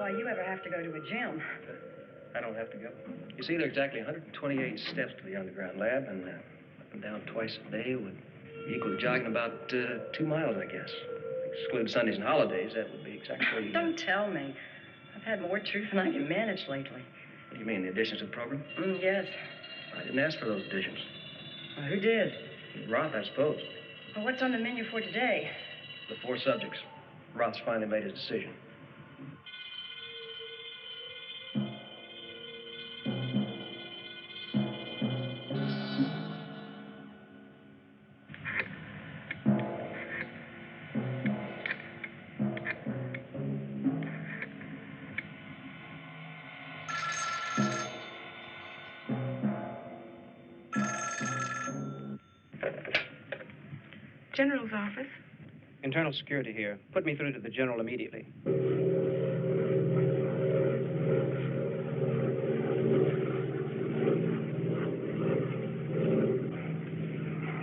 why you ever have to go to a gym. I don't have to go. You see, there are exactly 128 steps to the underground lab, and up and down twice a day would equal to jogging about 2 miles, I guess. Exclude Sundays and holidays, that would be exactly... Don't tell me. I've had more truth than I can manage lately. What do you mean, the additions to the program? Yes. I didn't ask for those additions. Well, who did? Roth, I suppose. Well, what's on the menu for today? The 4 subjects. Roth's finally made his decision. General's office. Internal security here. Put me through to the general immediately.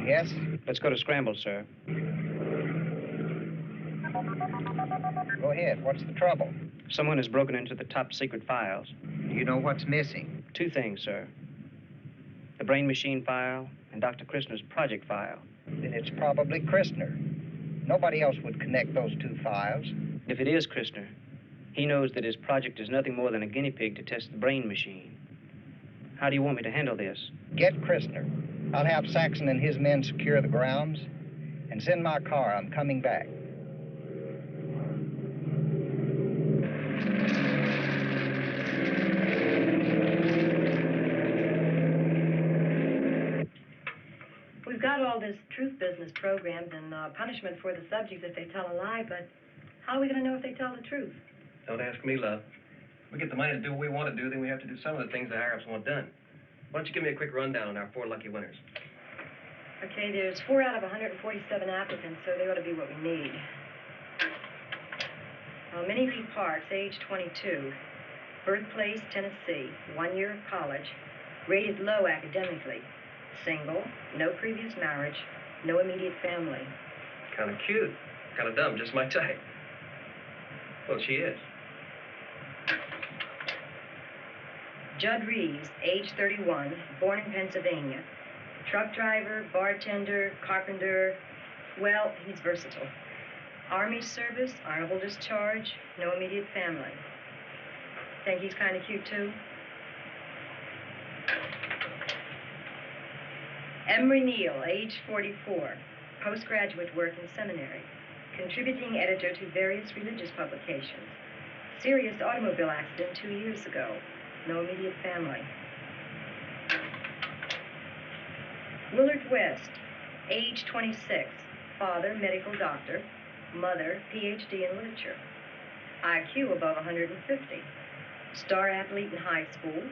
Yes? Let's go to scramble, sir. Go ahead. What's the trouble? Someone has broken into the top secret files. Do you know what's missing? 2 things, sir. The brain machine file and Dr. Christner's project file. Then it's probably Christner. Nobody else would connect those 2 files. If it is Christner, he knows that his project is nothing more than a guinea pig to test the brain machine. How do you want me to handle this? Get Christner. I'll have Saxon and his men secure the grounds. And send my car. I'm coming back. We've got all this truth business programmed and punishment for the subjects if they tell a lie, but how are we going to know if they tell the truth? Don't ask me, love. If we get the money to do what we want to do, then we have to do some of the things the higher-ups want done. Why don't you give me a quick rundown on our 4 lucky winners? Okay, there's 4 out of 147 applicants, so they ought to be what we need. Minnie Lee Parks, age 22, birthplace Tennessee, 1 year of college, rated low academically, single, no previous marriage, no immediate family. Kind of cute. Kind of dumb, just my type. Well, she is. Judd Reeves, age 31, born in Pennsylvania. Truck driver, bartender, carpenter. Well, he's versatile. Army service, honorable discharge, no immediate family. Think he's kind of cute, too? Emery Neal, age 44, postgraduate work in seminary, contributing editor to various religious publications. Serious automobile accident 2 years ago, no immediate family. Willard West, age 26, father, medical doctor, mother, PhD in literature, IQ above 150, star athlete in high school,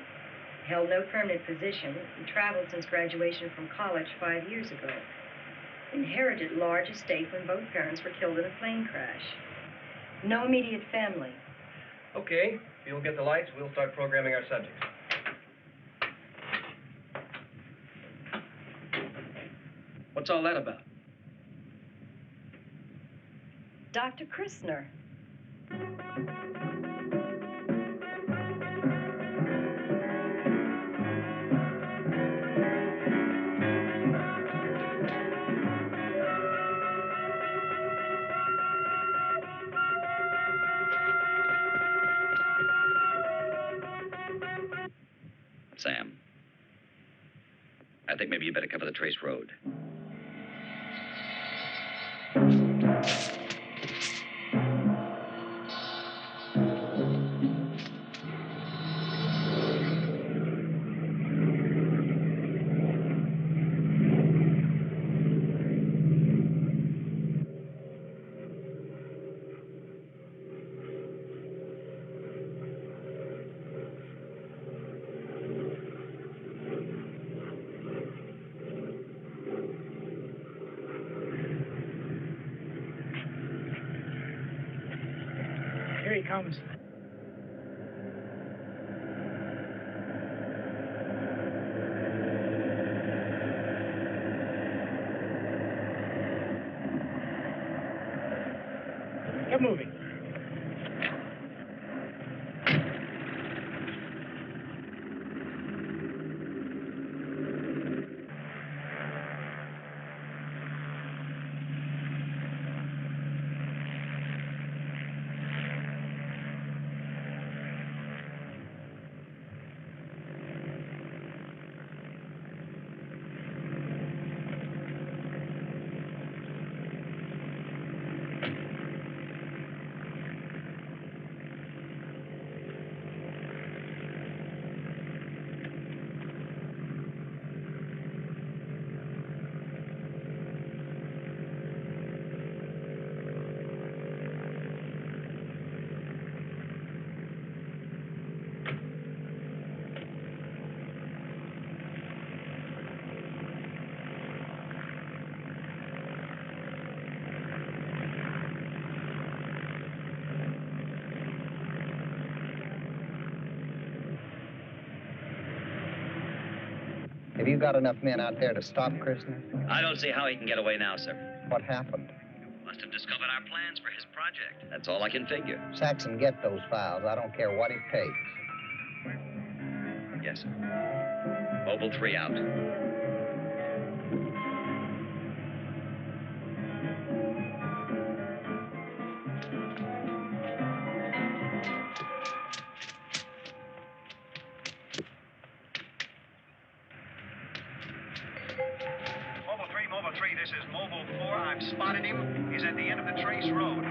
held no permanent position, and traveled since graduation from college 5 years ago. Inherited large estate when both parents were killed in a plane crash. No immediate family. Okay, if you'll get the lights, we'll start programming our subjects. What's all that about? Dr. Christner. Sam, I think maybe you better cover the Trace Road. Here he comes. Get moving. Have you got enough men out there to stop Christmas? I don't see how he can get away now, sir. What happened? Must have discovered our plans for his project. That's all I can figure. Saxon, get those files. I don't care what it takes. Yes, sir. Mobile 3 out. Mobile 3, this is Mobile 4. I've spotted him. He's at the end of the Trace Road.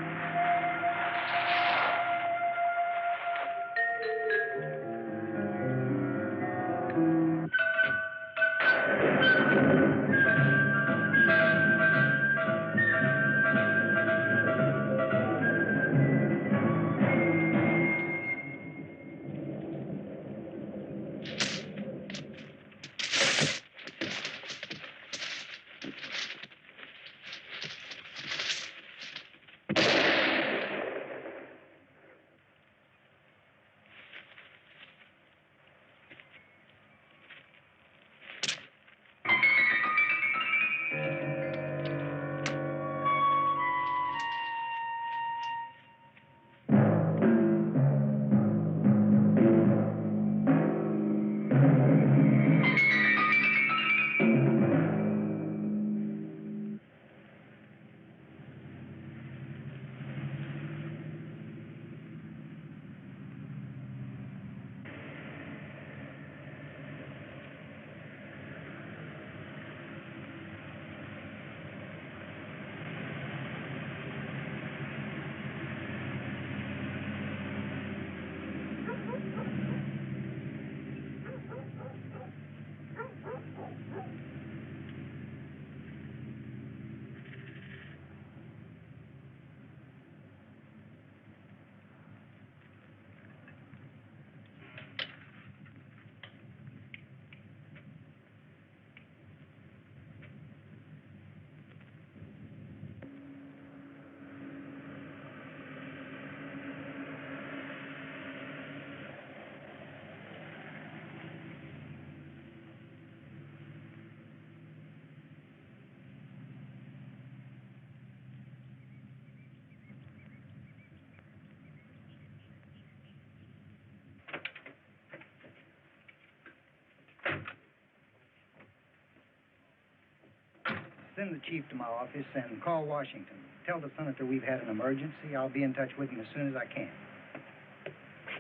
Send the chief to my office and call Washington. Tell the senator we've had an emergency. I'll be in touch with him as soon as I can.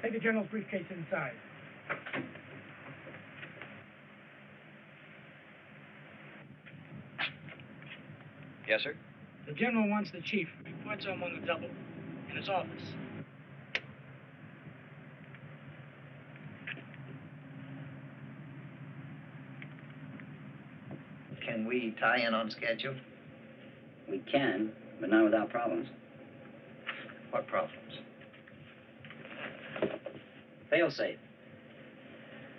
Take the general's briefcase inside. Yes, sir? The general wants the chief. Reports on the double in his office. Can we tie in on schedule? We can, but not without problems. What problems? Failsafe.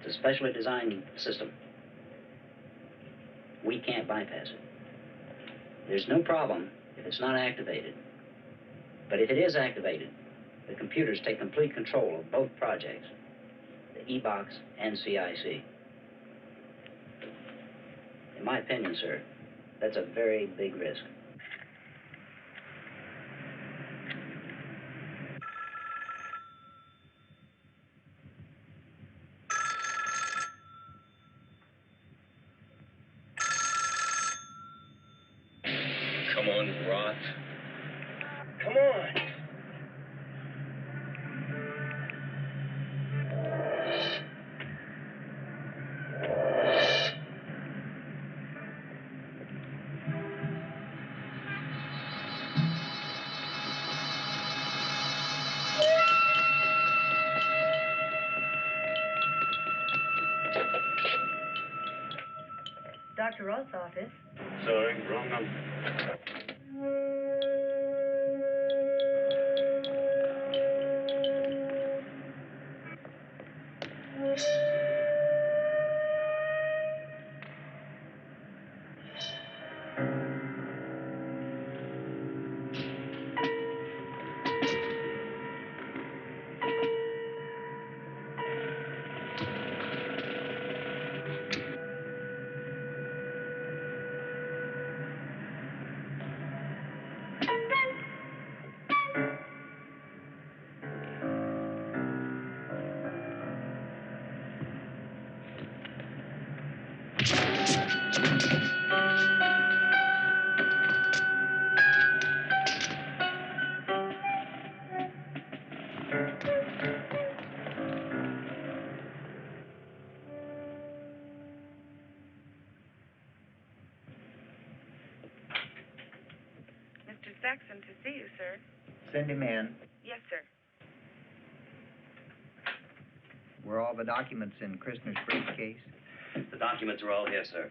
It's a specially designed system. We can't bypass it. There's no problem if it's not activated. But if it is activated, the computers take complete control of both projects, the E-Box and CIC. In my opinion, sir, that's a very big risk. Come on, Roth. Come on. Dr. Roth's office. Sorry, wrong number. Saxon to see you, sir. Send him in. Yes, sir. Were all the documents in Christner's briefcase? The documents are all here, sir.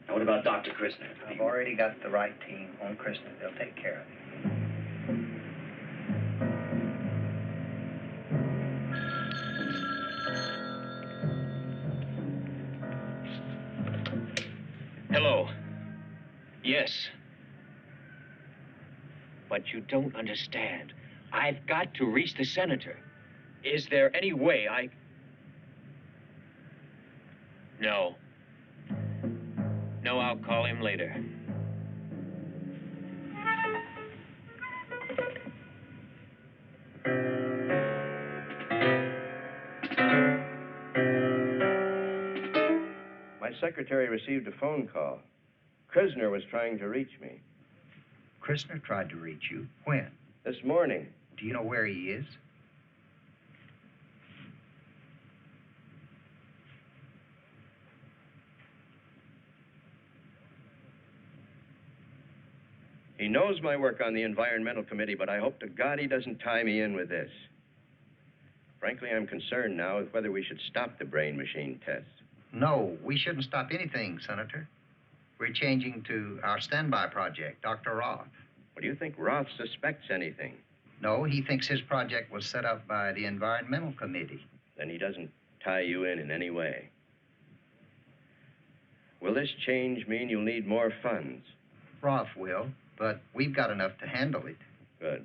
Now, what about Dr. Christner? I've already got the right team on Christner. They'll take care of it. Hello. Yes. But you don't understand. I've got to reach the senator. Is there any way I... No. No, I'll call him later. My secretary received a phone call. Christner was trying to reach me. Christner tried to reach you. When? This morning. Do you know where he is? He knows my work on the Environmental Committee, but I hope to God he doesn't tie me in with this. Frankly, I'm concerned now with whether we should stop the brain machine tests. No, we shouldn't stop anything, Senator. We're changing to our standby project, Dr. Roth. Well, do you think Roth suspects anything? No, he thinks his project was set up by the Environmental Committee. Then he doesn't tie you in any way. Will this change mean you'll need more funds? Roth will, but we've got enough to handle it. Good.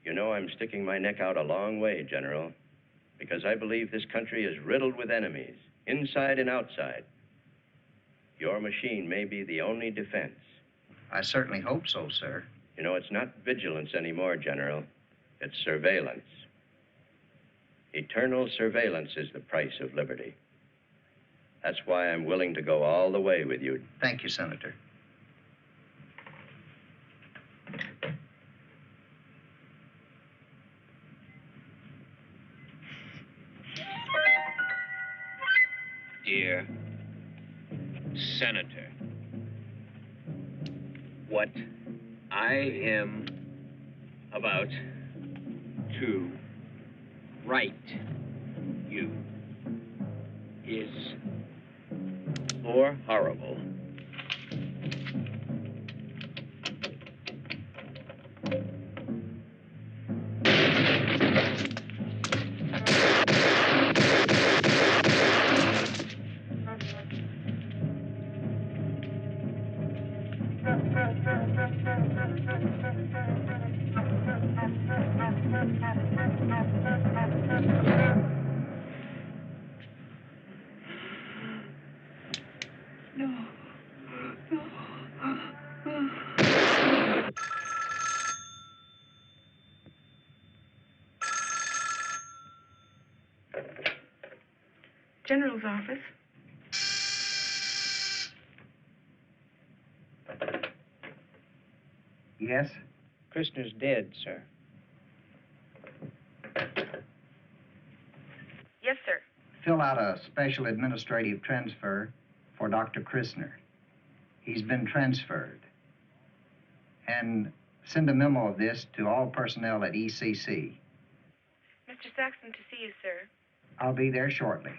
You know, I'm sticking my neck out a long way, General, because I believe this country is riddled with enemies, inside and outside. Your machine may be the only defense. I certainly hope so, sir. You know, it's not vigilance anymore, General. It's surveillance. Eternal surveillance is the price of liberty. That's why I'm willing to go all the way with you. Thank you, Senator. Dear Senator, what I am about to write you is more horrible General's office. Yes? Christner's dead, sir. Yes, sir. Fill out a special administrative transfer for Dr. Christner. He's been transferred. And send a memo of this to all personnel at ECC. Mr. Saxon to see you, sir. I'll be there shortly.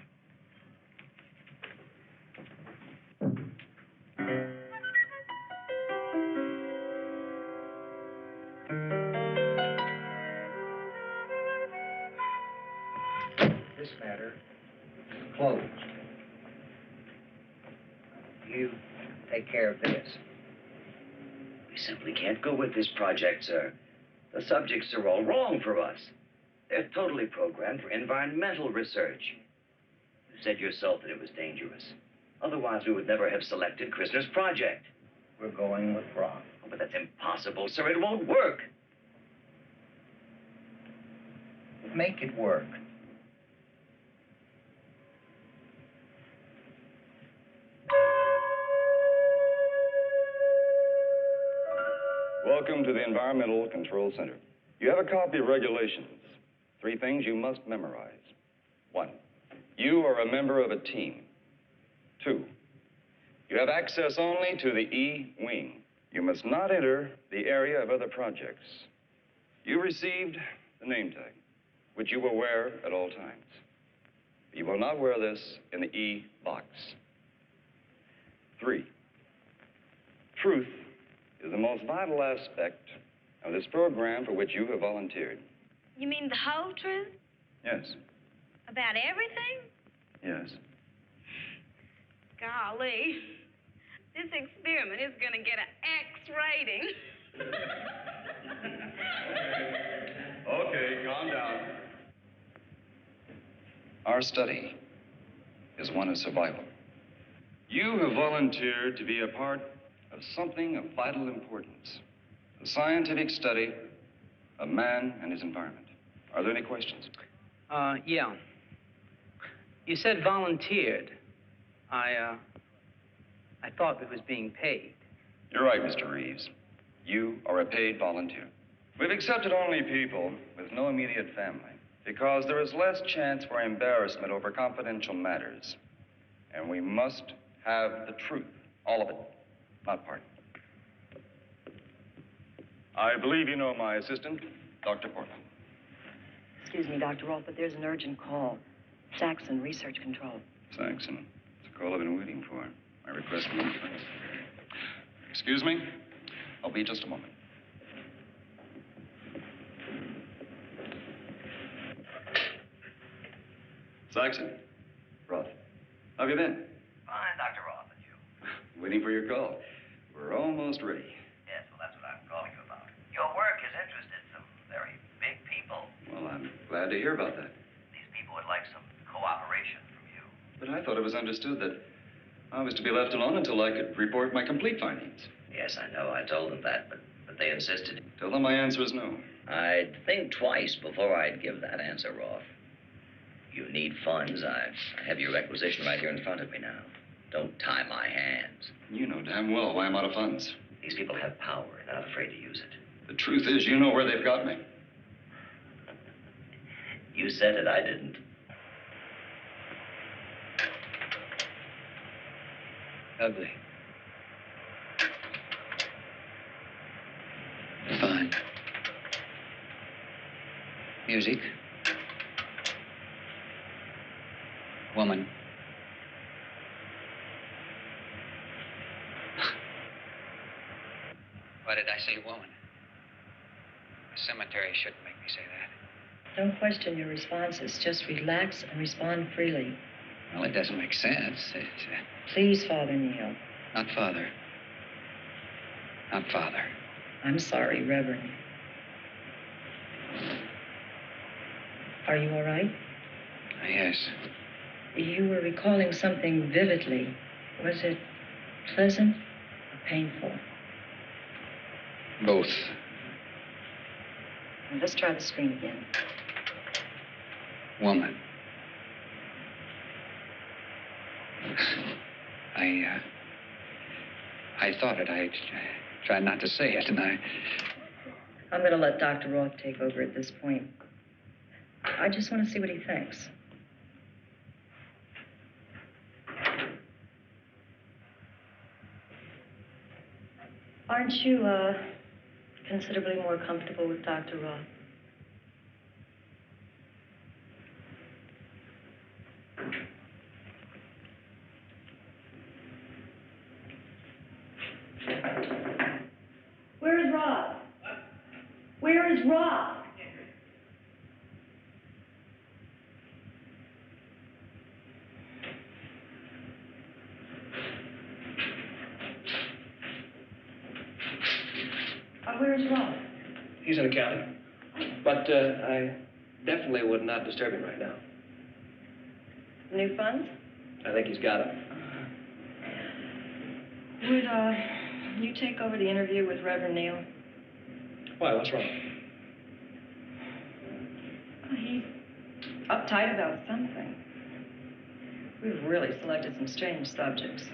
This matter is closed. You take care of this. We simply can't go with this project, sir. The subjects are all wrong for us. They're totally programmed for environmental research. You said yourself that it was dangerous. Otherwise, we would never have selected Christner's project. We're going with Roth. Oh, but that's impossible, sir. It won't work. Make it work. Welcome to the Environmental Control Center. You have a copy of regulations. 3 things you must memorize. 1, you are a member of a team. 2, You have access only to the E wing. You must not enter the area of other projects. You received the name tag, which you will wear at all times. You will not wear this in the E box. 3, truth is the most vital aspect of this program for which you have volunteered. You mean the whole truth? Yes. About everything? Yes. Golly. This experiment is going to get an X rating. Okay, calm down. Our study is one of survival. You have volunteered to be a part of something of vital importance. The scientific study of man and his environment. Are there any questions? Yeah. You said volunteered. I thought we was being paid. You're right, Mr. Reeves. You are a paid volunteer. We've accepted only people with no immediate family because there is less chance for embarrassment over confidential matters. And we must have the truth, all of it, not part. I believe you know my assistant, Dr. Portman. Excuse me, Dr. Roth, but there's an urgent call. Saxon, Research Control. Saxon, it's a call I've been waiting for. My request for months. Excuse me? I'll be just a moment. Saxon. Roth. How have you been? Fine, Dr. Roth, and you? Waiting for your call. We're almost ready. Yes, well, that's what I'm calling you about. Your work has interested some very big people. Well, I'm glad to hear about that. These people would like some cooperation from you. But I thought it was understood that I was to be left alone until I could report my complete findings. Yes, I know. I told them that, but they insisted. Tell them my answer is no. I'd think twice before I'd give that answer, Roth. You need funds. I have your requisition right here in front of me now. Don't tie my hands. You know damn well why I'm out of funds. These people have power and they're not afraid to use it. The truth is, you know where they've got me. You said it, I didn't. Ugly. Fine. Music. Woman. Why did I say woman? The cemetery shouldn't make me say that. Don't question your responses. Just relax and respond freely. Well, it doesn't make sense. Please, Father Neil. Not father. Not father. I'm sorry, Reverend. Are you all right? Yes. You were recalling something vividly. Was it pleasant or painful? Both. Well, let's try the screen again. Woman. I thought it. I tried not to say it, and I'm going to let Dr. Roth take over at this point. I just want to see what he thinks. Aren't you, considerably more comfortable with Dr. Roth? Where is Roth? Where is Roth? Where is Roth? He's in accounting. But I definitely would not disturb him right now. New funds? I think he's got it. Would, you take over the interview with Reverend Neil? Why? What's wrong? He's uptight about something. We've really selected some strange subjects.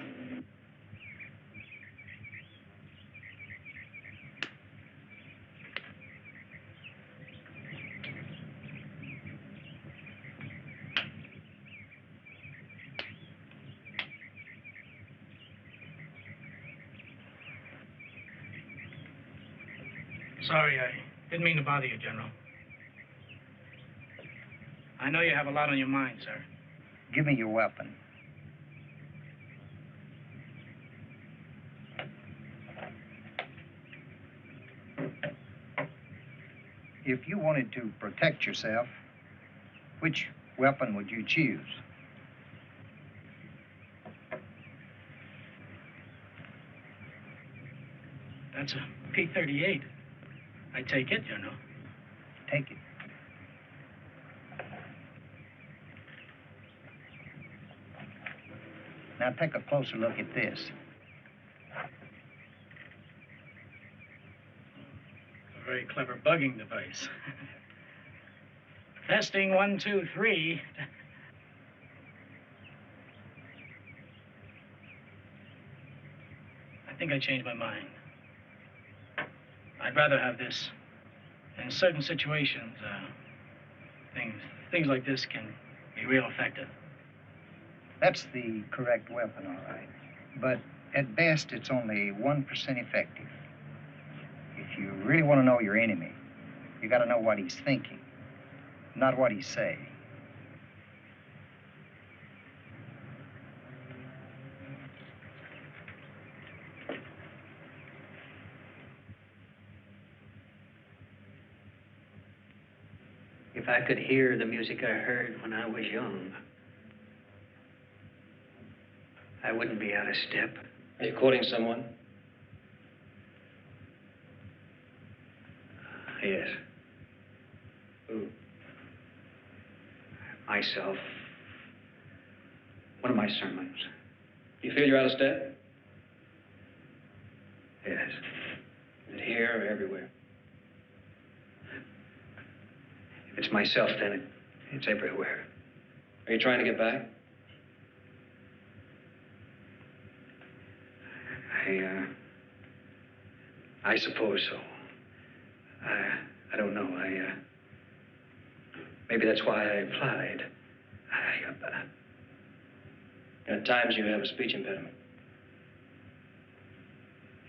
Sorry, I didn't mean to bother you, General. I know you have a lot on your mind, sir. Give me your weapon. If you wanted to protect yourself, which weapon would you choose? That's a P-38. I take it, General. Take it. Now take a closer look at this. A very clever bugging device. Testing 1, 2, 3. I think I changed my mind. I'd rather have this. In certain situations, things like this can be real effective. That's the correct weapon, all right. But at best, it's only 1% effective. If you really want to know your enemy, you got to know what he's thinking, not what he's saying. If I could hear the music I heard when I was young, I wouldn't be out of step. Are you quoting someone? Yes. Who? Myself. One of my sermons. You feel you're out of step? Yes. Is it here or everywhere? If it's myself, then it's everywhere. Are you trying to get back? I suppose so. I don't know. Maybe that's why I applied. At times you have a speech impediment.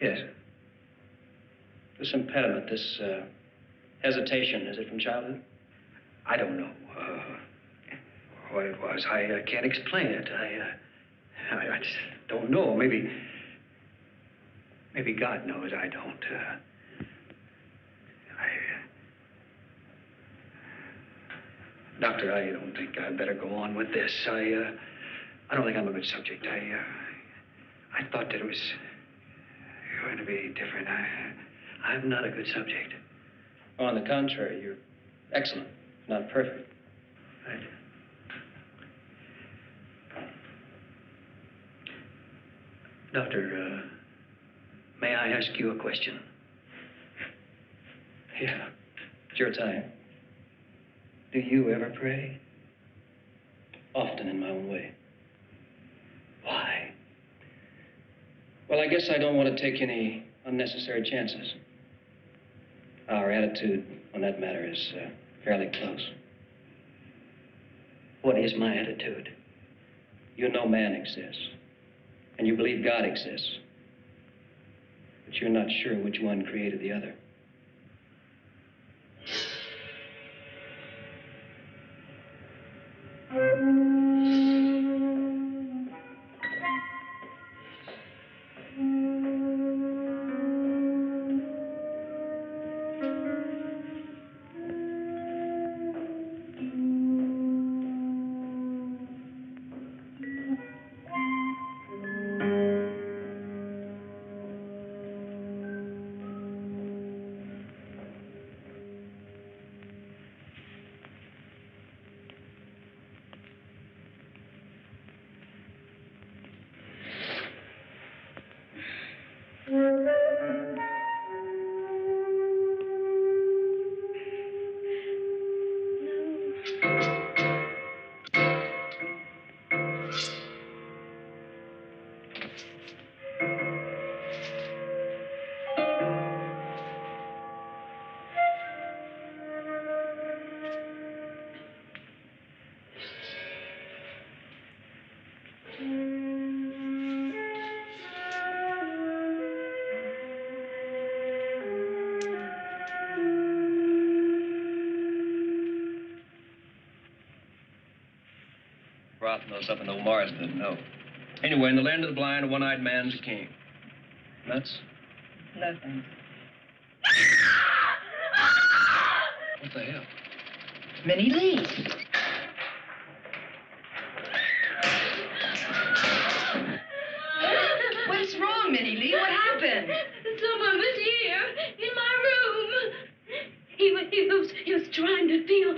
Yes. This impediment, this hesitation, is it from childhood? I don't know what it was. I can't explain it. I just don't know. Maybe God knows. I don't. Doctor, I don't think I'd better go on with this. I don't think I'm a good subject. I thought that it was going to be different. I'm not a good subject. Oh, on the contrary, you're excellent, not perfect. Right. Doctor, may I ask you a question? Yeah, it's your time. Do you ever pray? Often in my own way. Why? Well, I guess I don't want to take any unnecessary chances. Our attitude on that matter is fairly close. What is my attitude? You know man exists, and you believe God exists, but you're not sure which one created the other. Roth knows something old Morris doesn't know. Anyway, in the land of the blind, a one-eyed man's a king. Nuts? Nothing. What the hell? Minnie Lee. What's wrong, Minnie Lee? What happened? Someone was here in my room. He was trying to feel.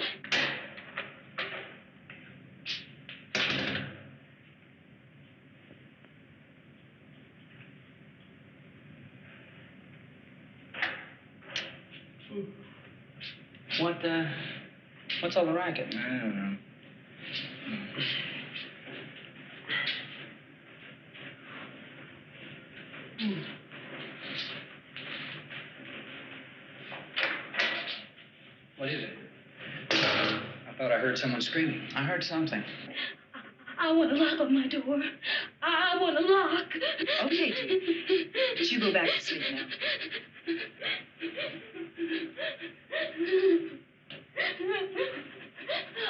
What's all the racket? I don't know. What is it? I thought I heard someone screaming. I heard something. I want a lock on my door. I want a lock. Okay, dear. But you go back to sleep now.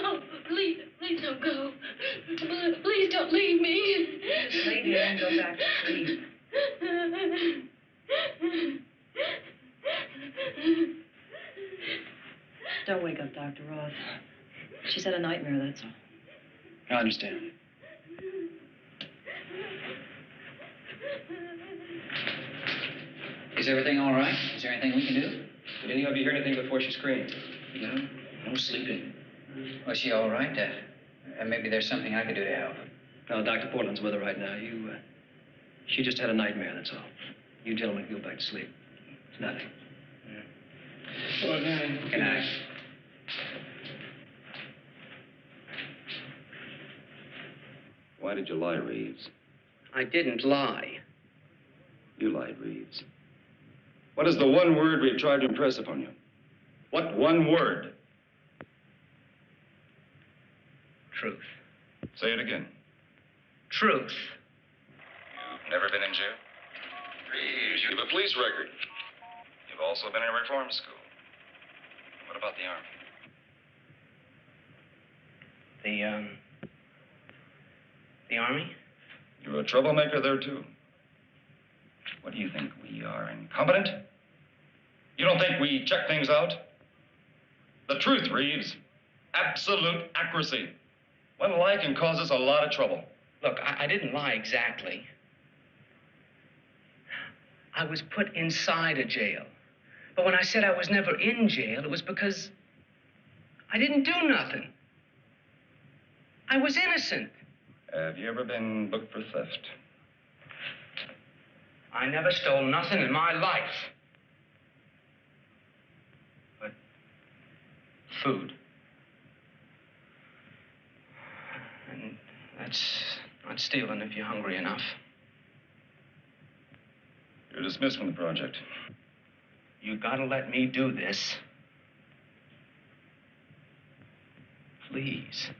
Oh, please don't go. Please don't leave me. Just lay there and go back to sleep. Don't wake up, Dr. Roth. She's had a nightmare, that's all. I understand. Is everything all right? Is there anything we can do? Did any of you hear anything before she screamed? No sleeping. Was she all right? Maybe there's something I could do to help. No, Dr. Portland's with her right now. She just had a nightmare, that's all. You gentlemen go back to sleep. It's nothing. Well, good night. Why did you lie, Reeves? I didn't lie. You lied, Reeves. What is the one word we've tried to impress upon you? What one word? Truth. Say it again. Truth. You've never been in jail? Reeves, you have a police record. You've also been in a reform school. What about the Army? The Army? You were a troublemaker there, too. What do you think? We are incompetent? You don't think we check things out? The truth, Reeves. Absolute accuracy. One lie can cause us a lot of trouble. Look, I didn't lie exactly. I was put inside a jail. But when I said I was never in jail, it was because I didn't do nothing. I was innocent. Have you ever been booked for theft? I never stole nothing in my life. But food. And that's not stealing if you're hungry enough. You're dismissed from the project. You gotta let me do this. Please.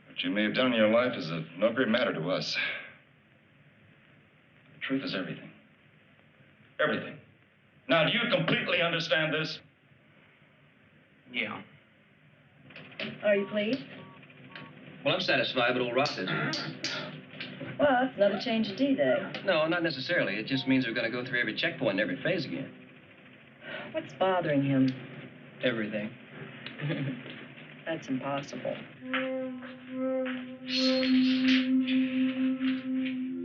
What you may have done in your life is of no great matter to us. The truth is everything. Everything. Now, do you completely understand this? Yeah. Are you pleased? Well, I'm satisfied, but old Roth isn't. Well, it's another change of D-Day. No, not necessarily. It just means we're going to go through every checkpoint and every phase again. What's bothering him? Everything. That's impossible.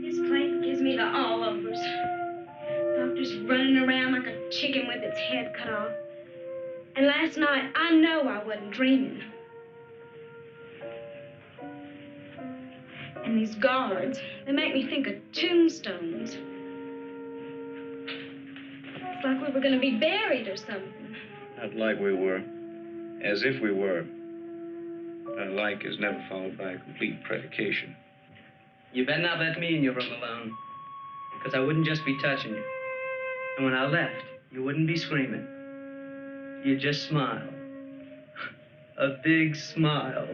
This place gives me the all-overs. Doctor's running around like a chicken with its head cut off. And last night, I know I wasn't dreaming. And these guards, they make me think of tombstones. It's like we were gonna be buried or something. Not like we were. As if we were. A like is never followed by a complete predication. You better not let me in your room alone. Because I wouldn't just be touching you. And when I left, you wouldn't be screaming. You'd just smile. A big smile.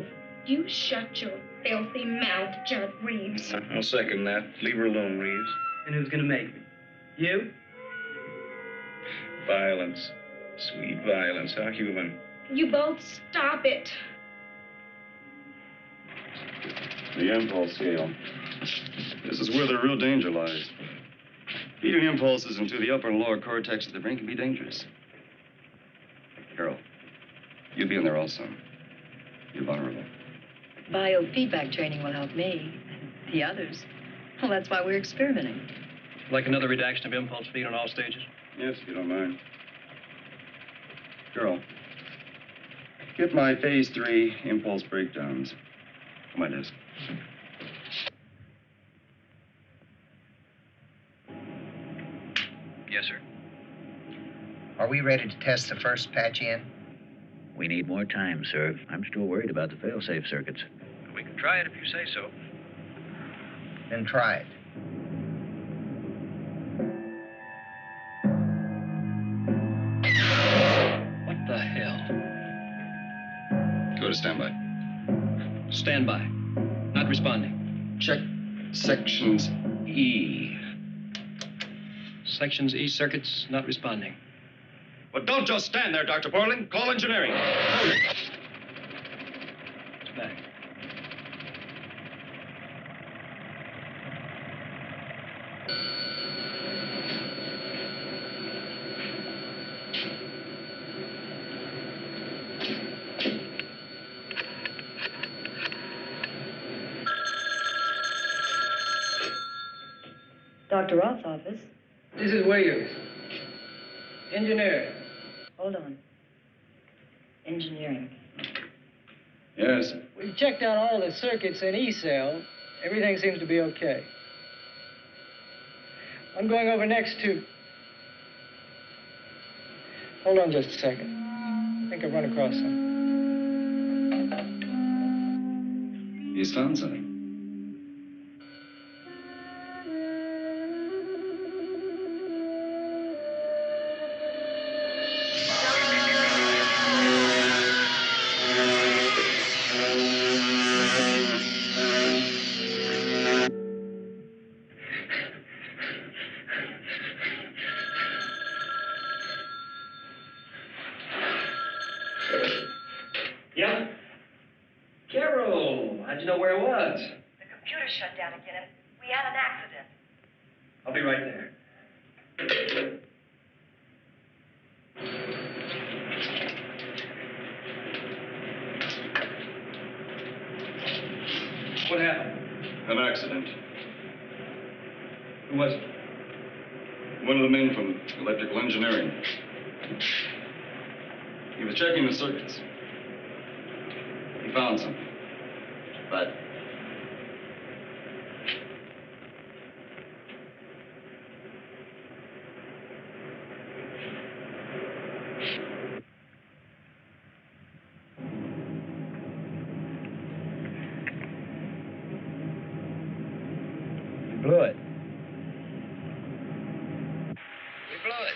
You shut your filthy mouth, Judd Reeves. I'll second that. Leave her alone, Reeves. And who's gonna make me? You? Violence. Sweet violence. How human. You both stop it. The impulse scale. This is where the real danger lies. Feeding impulses into the upper and lower cortex of the brain can be dangerous. Carol, you be in there also. You're vulnerable. Biofeedback training will help me. The others. Well, that's why we're experimenting. Like another redaction of impulse feed on all stages? Yes, if you don't mind. Carol, get my phase 3 impulse breakdowns on my desk. Yes, sir. Are we ready to test the first patch in? We need more time, sir. I'm still worried about the fail-safe circuits. We can try it if you say so. Then try it. What the hell? Go to standby. Standby. Not responding. Check sections E. Sections E circuits not responding. But don't just stand there, Dr. Portland. Call engineering. It's back. Dr. Roth's office. This is Williams. Engineer. Hold on. Engineering. Yes. We've checked out all the circuits in E-cell. Everything seems to be okay. I'm going over next to... Hold on just a second. I think I've run across something. He's found something. Yeah? Carol, how'd you know where it was? The computer shut down again, and we had an accident. I'll be right there. What happened? An accident. Who was it? One of the men from electrical engineering. He was checking the circuits. He found something. But You blew it. We blew it.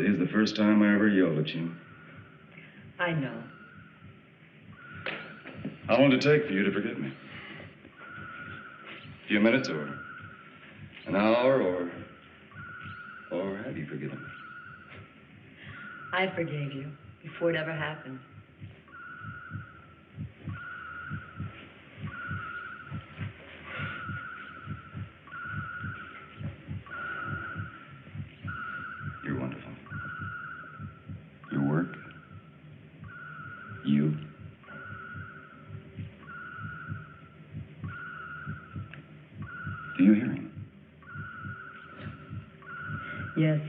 today's the first time I ever yelled at you. I know. How long did it take for you to forgive me? A few minutes or an hour or have you forgiven me? I forgave you before it ever happened. You're wonderful. Your work, you. Do you hear him? Yes.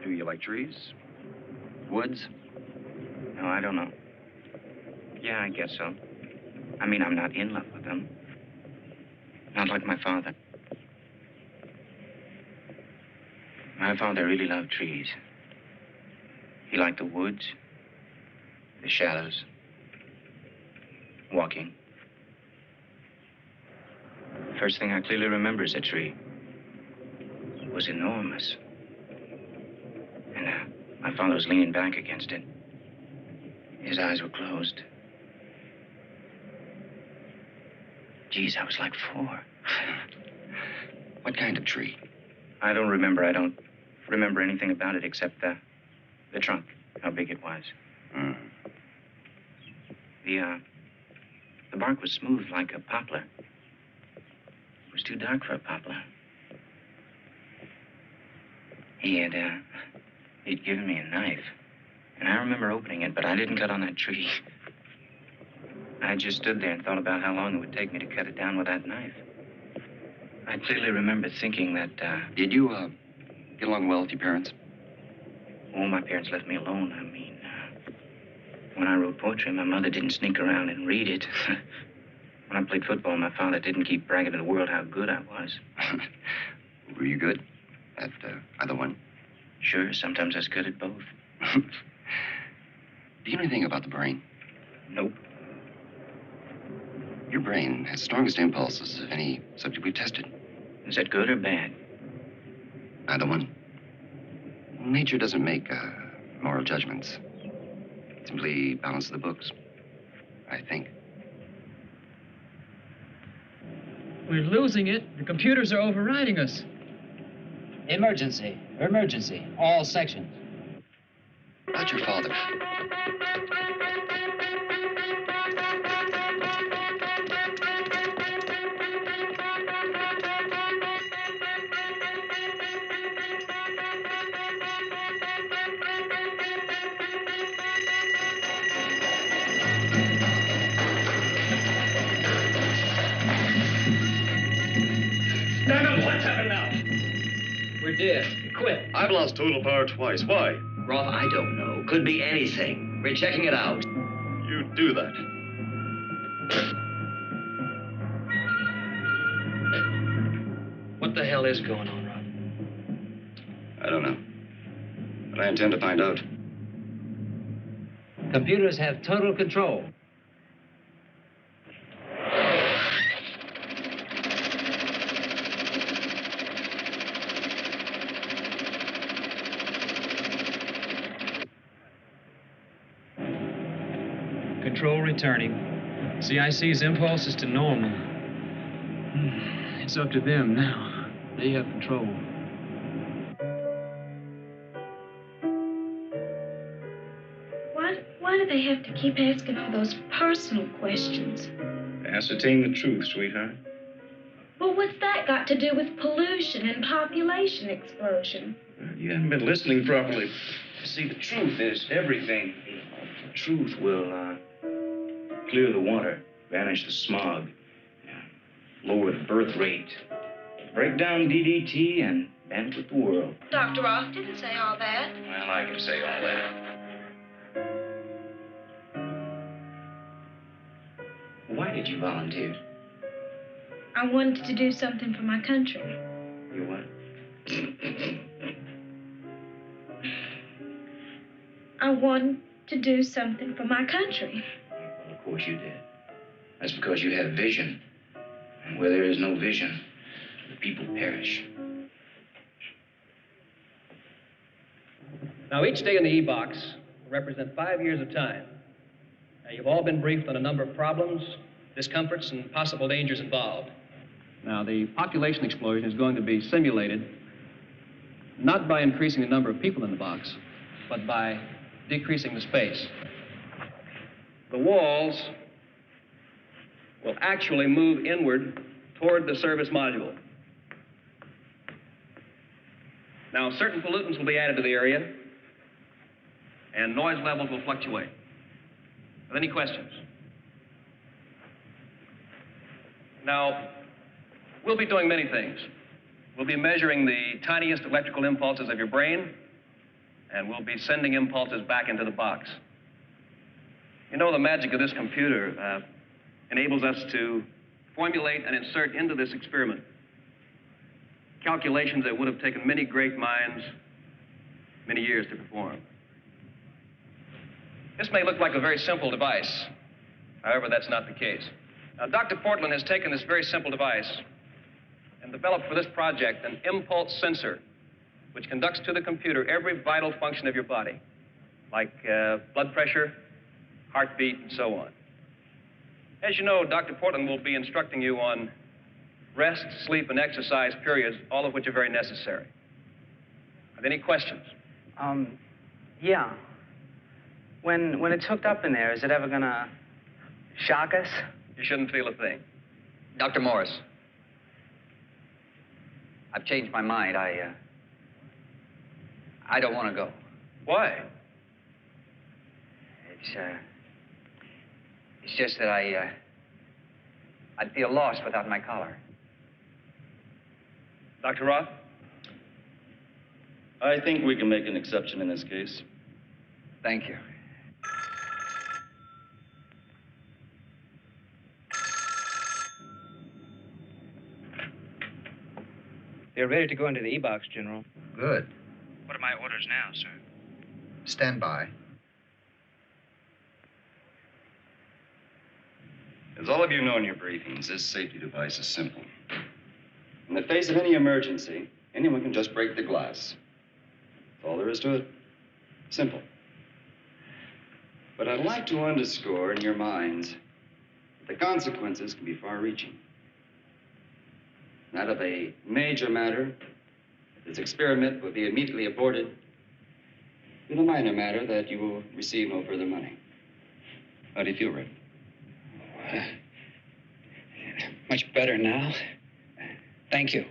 Do you like trees? Woods? No, I don't know. Yeah, I guess so. I mean, I'm not in love with them. Not like my father. My father really loved trees. He liked the woods, the shadows, walking. First thing I clearly remember is a tree. It was enormous. And my father was leaning back against it. His eyes were closed. Geez, I was like 4. What kind of tree? I don't remember. I don't remember anything about it except the trunk, how big it was. Mm. The bark was smooth like a poplar. It was too dark for a poplar. He'd given me a knife, and I remember opening it, but I didn't cut on that tree. I just stood there and thought about how long it would take me to cut it down with that knife. I clearly remember thinking that, Did you, get along well with your parents? Oh, my parents left me alone. I mean, when I wrote poetry, my mother didn't sneak around and read it. When I played football, my father didn't keep bragging to the world how good I was. Were you good at either one? Sure, sometimes I was good at both. Do you know anything about the brain? Nope. Your brain has strongest impulses of any subject we've tested. Is that good or bad? Either one. Nature doesn't make moral judgments. It simply balances the books, I think. We're losing it. The computers are overriding us. Emergency. Emergency. All sections. About your father. What's happened now? We're dead. Quit. I've lost total power twice. Why? Roth, I don't know. Could be anything. We're checking it out. You do that. What the hell is going on, Rob? I don't know. But I intend to find out. Computers have total control. Control returning. CIC's impulse is to normal. It's up to them now. They have control. Why do they have to keep asking all those personal questions? Ascertain the truth, sweetheart. Well, what's that got to do with pollution and population explosion? You haven't been listening properly. See, the truth is everything. The truth will clear the water, banish the smog, lower the birth rate, break down DDT, and benefit the world. Dr. Roth didn't say all that. Well, I can say all that. Why did you volunteer? I wanted to do something for my country. You what? I wanted to do something for my country. Well, of course you did. That's because you had vision. And where there is no vision, the people perish. Now, each day in the E-box will represent 5 years of time. Now, you've all been briefed on a number of problems, discomforts, and possible dangers involved. Now, the population explosion is going to be simulated not by increasing the number of people in the box, but by decreasing the space. The walls will actually move inward toward the service module. Now, certain pollutants will be added to the area, and noise levels will fluctuate. Are there any questions? Now, we'll be doing many things. We'll be measuring the tiniest electrical impulses of your brain, and we'll be sending impulses back into the box. You know, the magic of this computer, enables us to formulate and insert into this experiment calculations that would have taken many great minds many years to perform. This may look like a very simple device. However, that's not the case. Now, Dr. Portland has taken this very simple device and developed for this project an impulse sensor which conducts to the computer every vital function of your body, like blood pressure, heartbeat, and so on. As you know, Dr. Portland will be instructing you on rest, sleep, and exercise periods, all of which are very necessary. Are there any questions? Yeah. When it's hooked up in there, is it ever gonna shock us? You shouldn't feel a thing. Dr. Morris, I've changed my mind. I don't want to go. Why? It's just that I'd feel lost without my collar. Dr. Roth? I think we can make an exception in this case. Thank you. They're ready to go into the E-box, General. Good. What are my orders now, sir? Stand by. As all of you know in your briefings, this safety device is simple. In the face of any emergency, anyone can just break the glass. That's all there is to it. Simple. But I'd like to underscore in your minds that the consequences can be far-reaching. That of a major matter, this experiment will be immediately aborted. In a minor matter, that you will receive no further money. How do you feel, Red? Much better now. Thank you.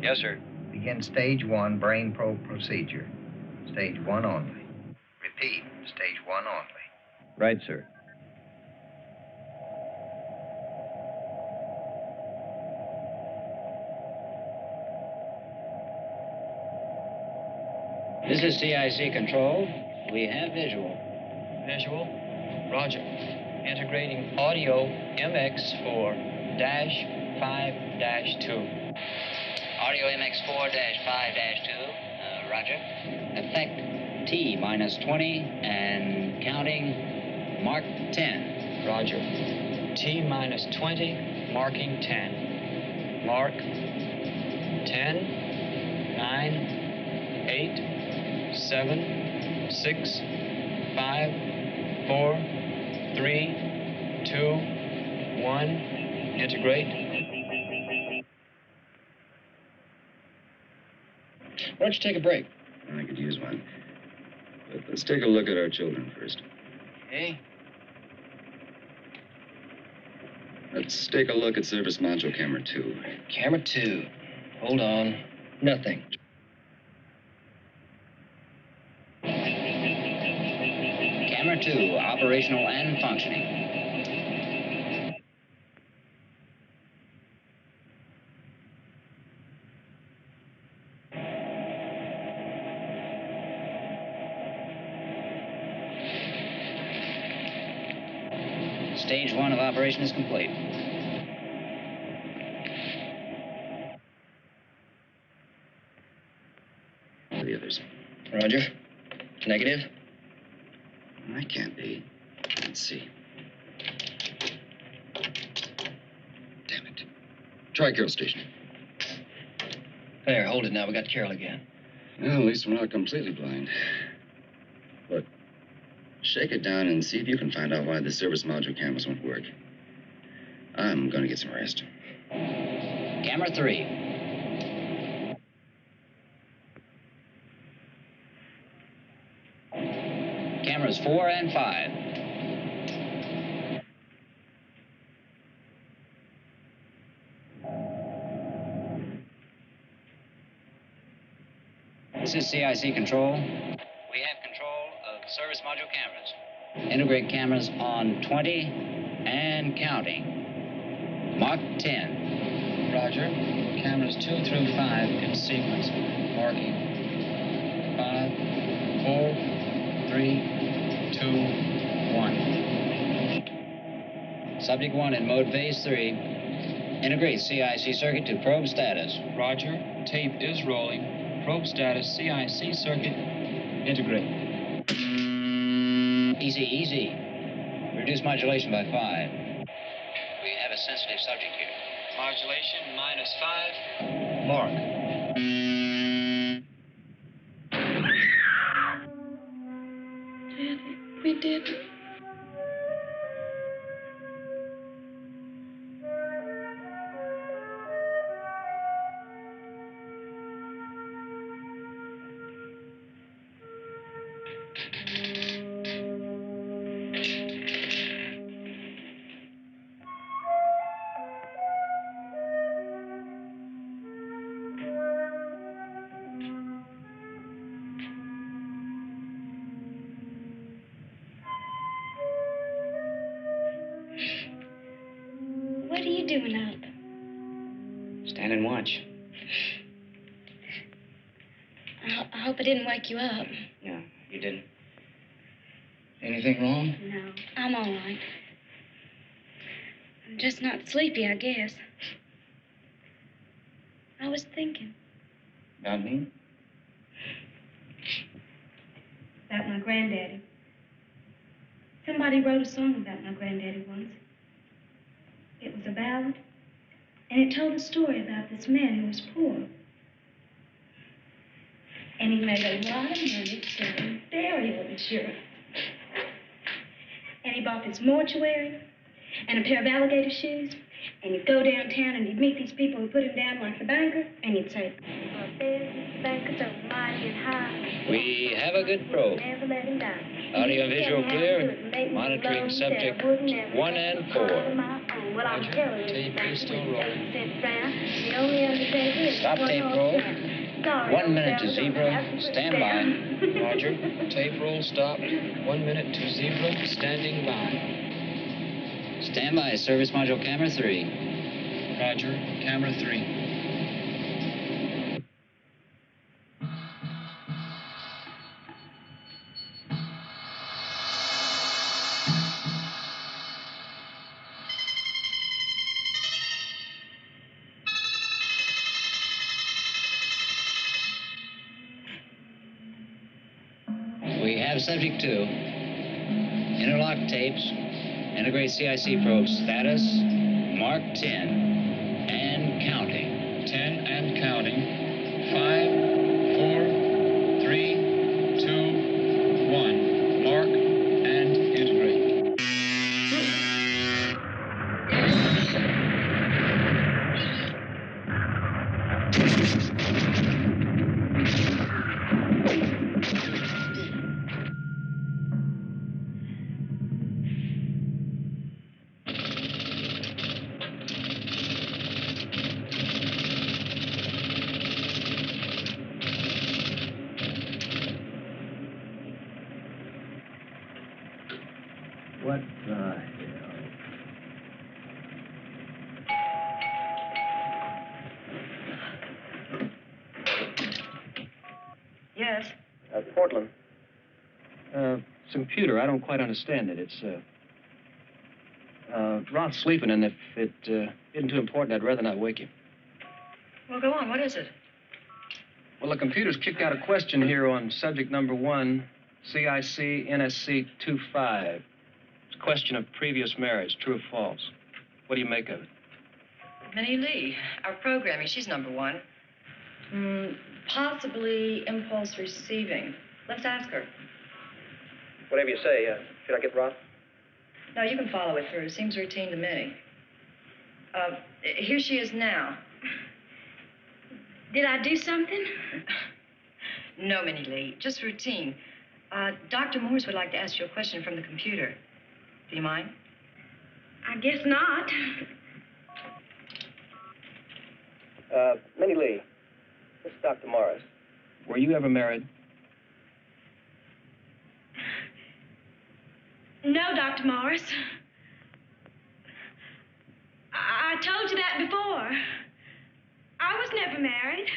Yes, sir. Begin stage 1 brain probe procedure. Stage 1 only. Repeat, stage 1 only. Right, sir. This is CIC control. We have visual. Visual. Roger. Integrating audio MX4 -5-2. Audio MX4-5-2. Roger. Effect T-20 and counting mark 10. Roger. T-20, marking 10. Mark 10, 9, 8, 7, 6, 5, 4, 3, 2, 1. Integrate. Why don't you take a break? I could use one. But let's take a look at our children first. Okay. Let's take a look at service module camera 2. Camera 2. Hold on. Nothing. Camera 2, operational and functioning. Stage 1 of operation is complete. The others. Roger. Negative. That can't be. Let's see. Damn it. Try Carol Station. There, hold it now. We got Carol again. Well, at least we're not completely blind. But shake it down and see if you can find out why the service module cameras won't work. I'm gonna get some rest. Camera 3. 4 and 5. This is CIC control. We have control of service module cameras. Integrate cameras on 20 and counting. Mark 10. Roger. Cameras 2 through 5 in sequence. Marking 5, 4, 3, 2, 1. Subject 1 in mode phase 3. Integrate CIC circuit to probe status. Roger. Tape is rolling. Probe status CIC circuit. Integrate. Easy, easy. Reduce modulation by 5. We have a sensitive subject here. Modulation -5. Mark. Daddy, we did it. What are you doing up? Stand and watch. I hope I didn't wake you up. No, you didn't. Anything wrong? No, I'm all right. I'm just not sleepy, I guess. I was thinking About me? about my granddaddy. Somebody wrote a song about my granddaddy once. It was a ballad, and it told a story about this man who was poor. And he made a lot of money selling burial insurance. And he bought this mortuary and a pair of alligator shoes, and he'd go downtown and he'd meet these people who put him down like the banker, and he'd say, "Our business bankers are mighty and high. We have a good probe. Never let him down. Audio and visual clear. Monitoring subject 1 and 4. Well, I'm telling you, Tape is still rolling. the only undertaker is Stop tape roll. 1 minute to zebra. Stand by. Roger. Tape roll stopped. 1 minute to 0. Standing by. Stand by. Service module camera 3. Roger. Camera 3. We have subject 2. Interlock tapes. Integrate CIC probe status. Mark 10. And counting. 10 and counting. 5, 4, 3, 2, 1. Mark and integrate. What the hell? Yes. Portland. It's a computer. I don't quite understand it. It's, Roth's sleeping, and if it isn't too important, I'd rather not wake him. Well, go on. What is it? Well, the computer's kicked out a question here on subject number 1, CIC NSC 25. It's a question of previous marriage, true or false. What do you make of it? Minnie Lee, our programming. She's number 1. Possibly impulse receiving. Let's ask her. Whatever you say. Should I get Roth? No, you can follow it through. Seems routine to me. Here she is now. Did I do something? No, Minnie Lee. Just routine. Dr. Morse would like to ask you a question from the computer. Do you mind? I guess not. Minnie Lee, this is Dr. Morris. Were you ever married? No, Dr. Morris. I told you that before. I was never married.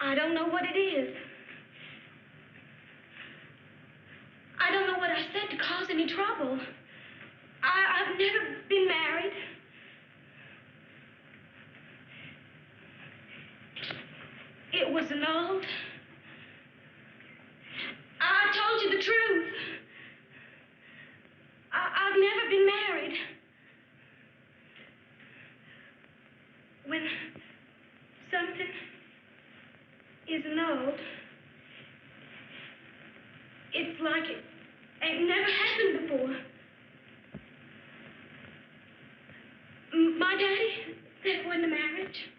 I don't know what it is. I don't know what I said to cause any trouble. I've never been married. It was annulled. I told you the truth. I've never been married. When something is annulled, it's like it ain't never happened before. My daddy said when the marriage.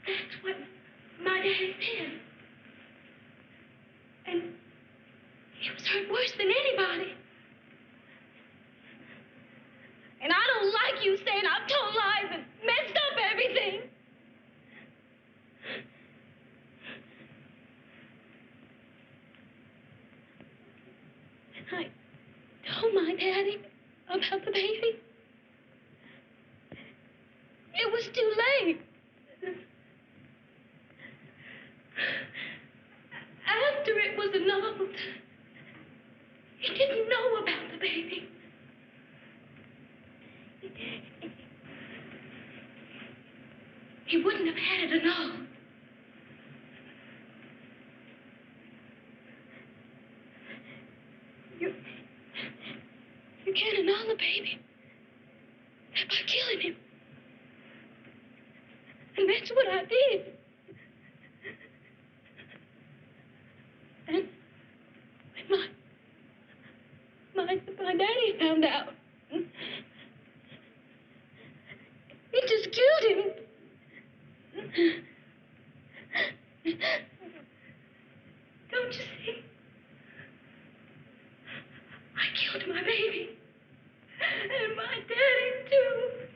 That's what my daddy said. And he was hurt worse than anybody. And I don't like you saying I've told lies and messed up everything. I told my daddy about the baby. It was too late. After it was annulled, he didn't know about the baby. He wouldn't have had it annulled. You can't annul a baby by killing him. And that's what I did. And my daddy found out. He just killed him. Don't you see? I killed my baby. And my daddy, too.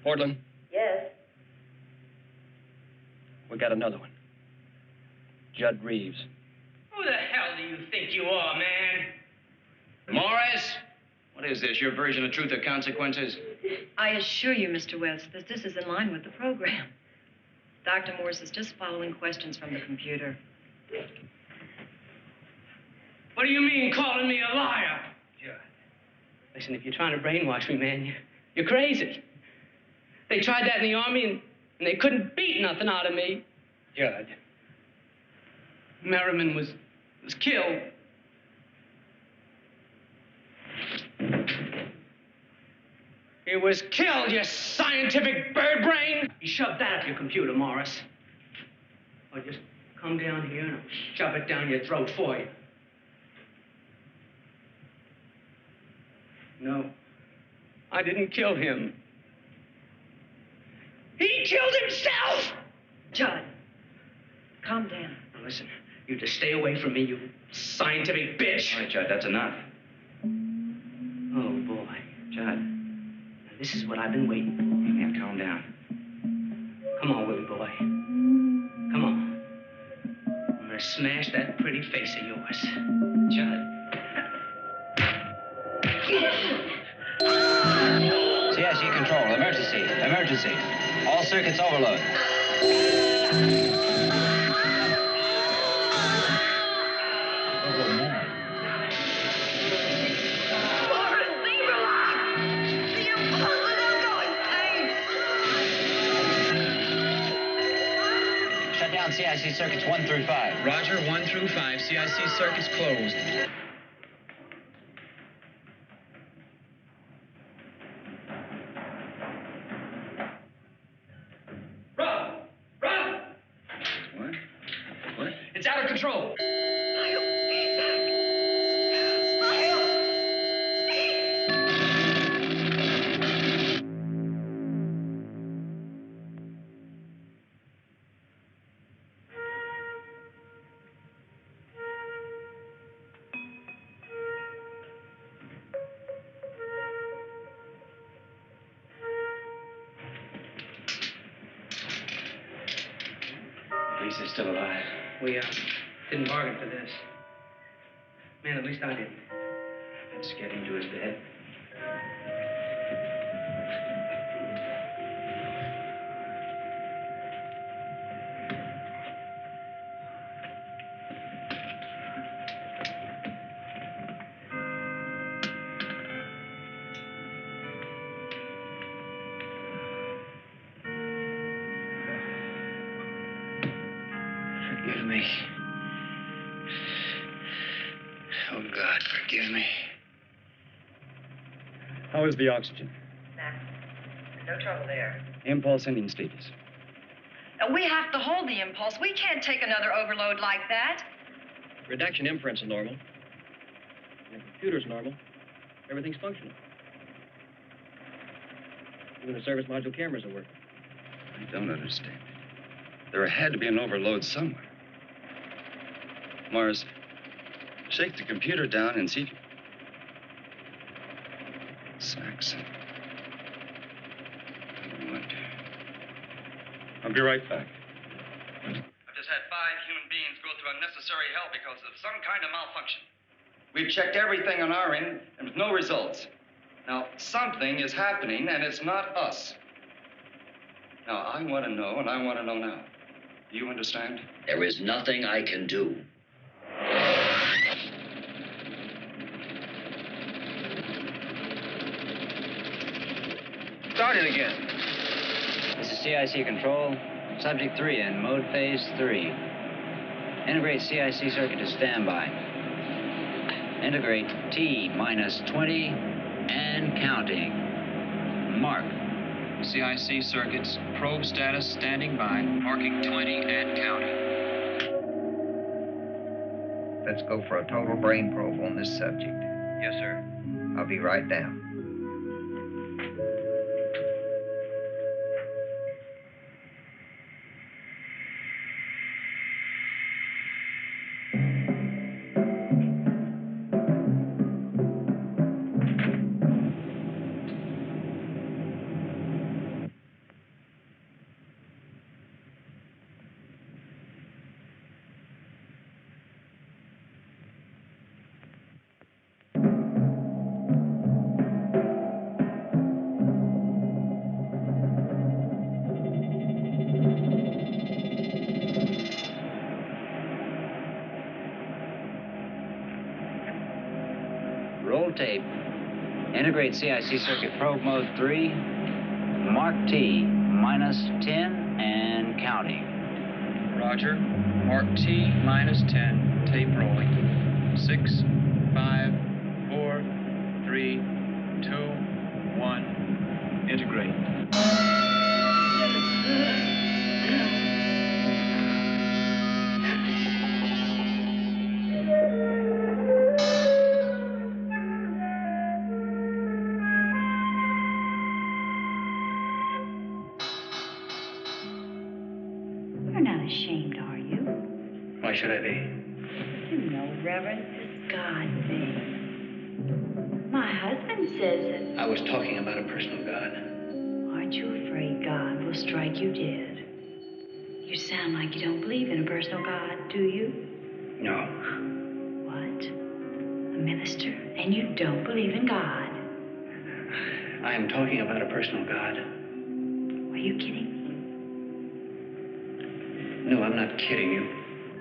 Portland, Yes. we got another one. Judd Reeves. Who the hell do you think you are, man? Morris? What is this, your version of truth or consequences? I assure you, Mr. West, that this is in line with the program. Dr. Morse is just following questions from the computer. What do you mean, calling me a liar? Judd. Listen, if you're trying to brainwash me, man, you're crazy. They tried that in the Army, and they couldn't beat nothing out of me. Judd. Merriman was killed. He was killed, you scientific bird brain! You shove that up your computer, Morris. Or just come down here and I'll shove it down your throat for you. No, I didn't kill him. He killed himself! Judd, calm down. Now listen, you just stay away from me, you scientific bitch. All right, Judd, that's enough. Oh, boy. Judd. Now, this is what I've been waiting for. Man, calm down. Come on, Willie boy. Come on. I'm gonna smash that pretty face of yours. Judd. CIC control, emergency, emergency. All circuits overload. Shut down CIC circuits 1 through 5. Roger, 1 through 5. CIC circuits closed. What? It's out of control. At least they're still alive. We didn't bargain for this. Man, at least I didn't. Let's get him to his bed. Forgive me. Oh, God, forgive me. How is the oxygen? No trouble there. Impulse ending status. We have to hold the impulse. We can't take another overload like that. Redaction inference is normal. The computer's normal. Everything's functional. Even the service module cameras are working. I don't understand. There had to be an overload somewhere. Mars, shake the computer down and see if you... Saxon. I wonder. I'll be right back. I've just had 5 human beings go through unnecessary hell because of some kind of malfunction. We've checked everything on our end, and with no results. Now, something is happening, and it's not us. Now, I want to know, and I want to know now. Do you understand? There is nothing I can do. Start it again. This is CIC control. Subject 3 in mode phase 3. Integrate CIC circuit to standby. Integrate T-20 and counting. Mark. CIC circuits, probe status standing by, marking 20 and counting. Let's go for a total brain probe on this subject. Yes, sir. I'll be right down. Roll tape. Integrate CIC circuit probe mode 3. Mark T-10 and counting. Roger. Mark T-10. Tape rolling. 6, 5, 4, 3, 2, 1. Integrate. You're not ashamed, are you? Why should I be? You know, Reverend, it's God thing. My husband says it. I was talking about a personal God. Aren't you afraid God will strike you dead? You sound like you don't believe in a personal God, do you? No. What? A minister? And you don't believe in God? I am talking about a personal God. Are you kidding me? No, I'm not kidding you.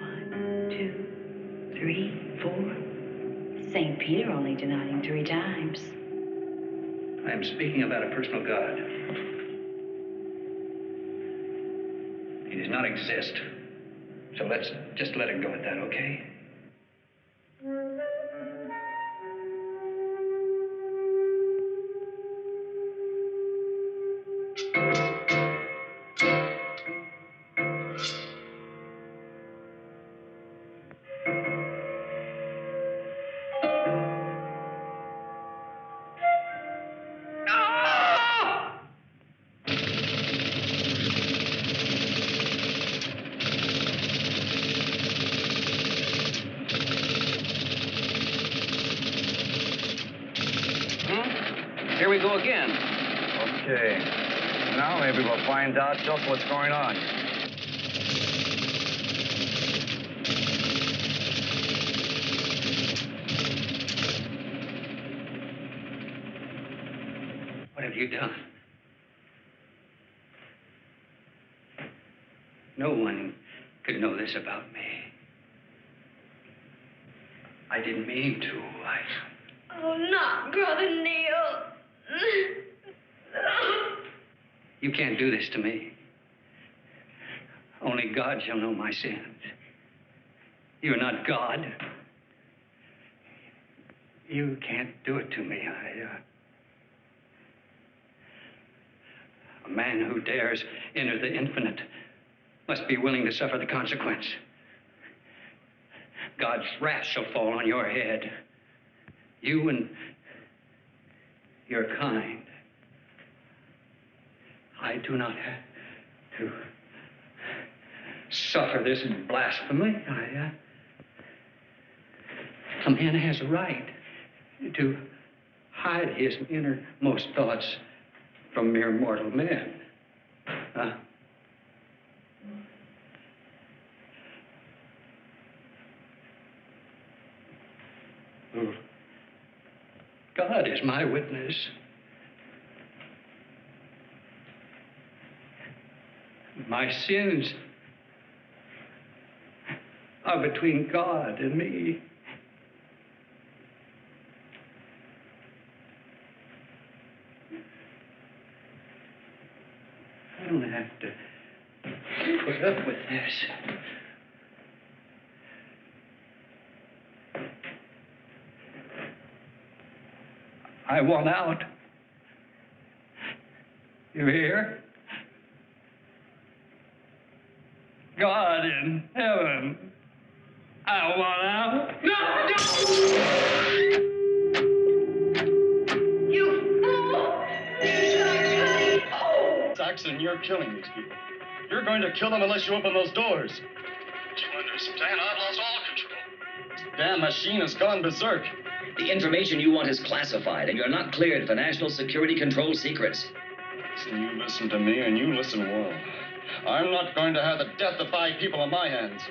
1, 2, 3, 4. St. Peter only denied him 3 times. I am speaking about a personal God. He does not exist. So let's just let it go at that, okay? Here we go again. Okay. Now maybe we'll find out just what's going on. What have you done? No one could know this about me. I didn't mean to. Oh, not Brother Neil. You can't do this to me. Only God shall know my sins. You're not God. You can't do it to me. A man who dares enter the infinite must be willing to suffer the consequence. God's wrath shall fall on your head. You and your kind. I do not have to suffer this blasphemy. A man has a right to hide his innermost thoughts from mere mortal men. God is my witness. My sins are between God and me. I don't have to put up with this. I want out. You hear? God in heaven, I want out. No! You fool! Saxon, you're killing these people. You're going to kill them unless you open those doors. Don't you understand? I've lost all control. This damn machine has gone berserk. The information you want is classified, and you're not cleared for national security control secrets. Listen, you listen to me, and you listen well. I'm not going to have the death of 5 people on my hands.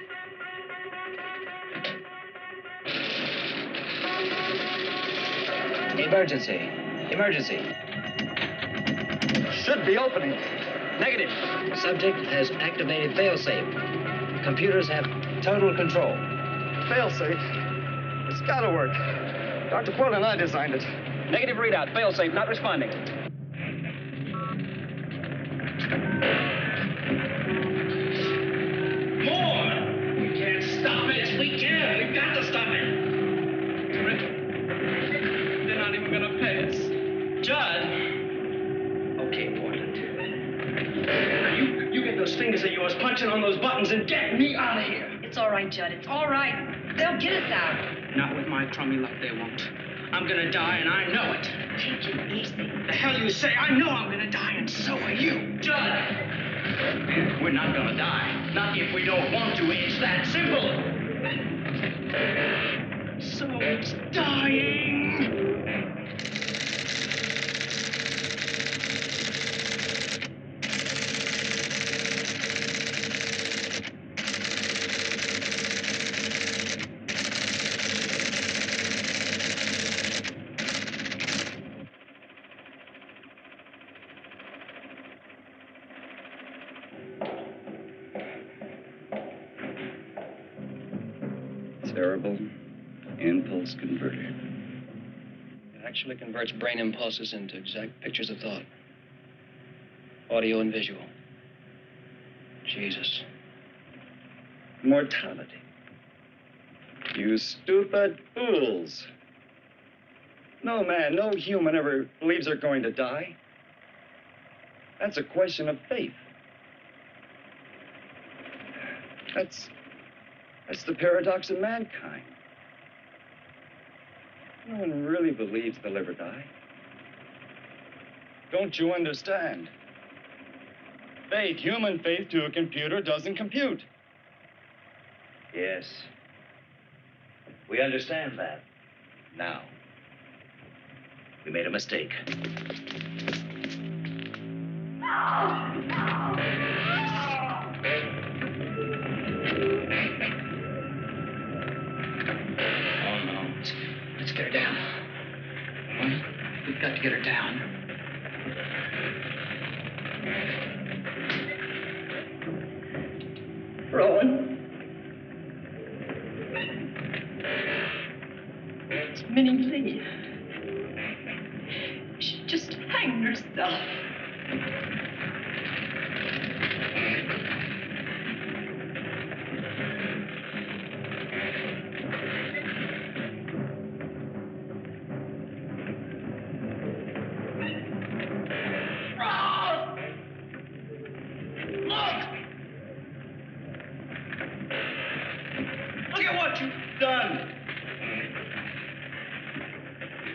Emergency. Emergency. Should be opening. Negative. Subject has activated failsafe. Computers have total control. Failsafe? It's gotta work. Dr. Quill and I designed it. Negative readout. Failsafe not responding. More! We can't stop it. We can. We've got to stop it. They're not even gonna pass. Judd. Okay, Portland. Now you get those fingers of yours punching on those buttons and get me out of here. It's all right, Judd. It's all right. They'll get us out. Not with my crummy luck, they won't. I'm gonna die, and I know it. Take it easy. The hell you say? I know I'm gonna die, and so are you. Judd! We're not gonna die. Not if we don't want to. It's that simple. Someone's dying. variable impulse converter. It actually converts brain impulses into exact pictures of thought. Audio and visual. Jesus. Mortality. You stupid fools. No man, no human ever believes they're going to die. That's a question of faith. That's the paradox of mankind. No one really believes they'll ever die. Don't you understand? Faith, human faith to a computer doesn't compute. Yes. We understand that. Now, we made a mistake. Let's get her down. Well, we've got to get her down. Rowan. It's Minnie Lee. She just hanged herself. Look at what you've done.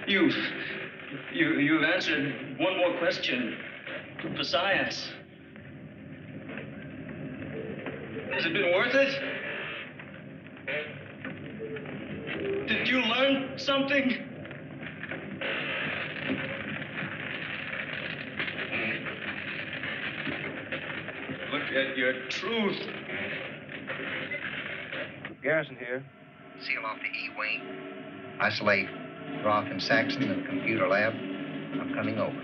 You've answered one more question for science. Has it been worth it? Did you learn something? Look at your truth. Garrison here. Seal off the E wing. Isolate Roth and Saxon in the computer lab. I'm coming over.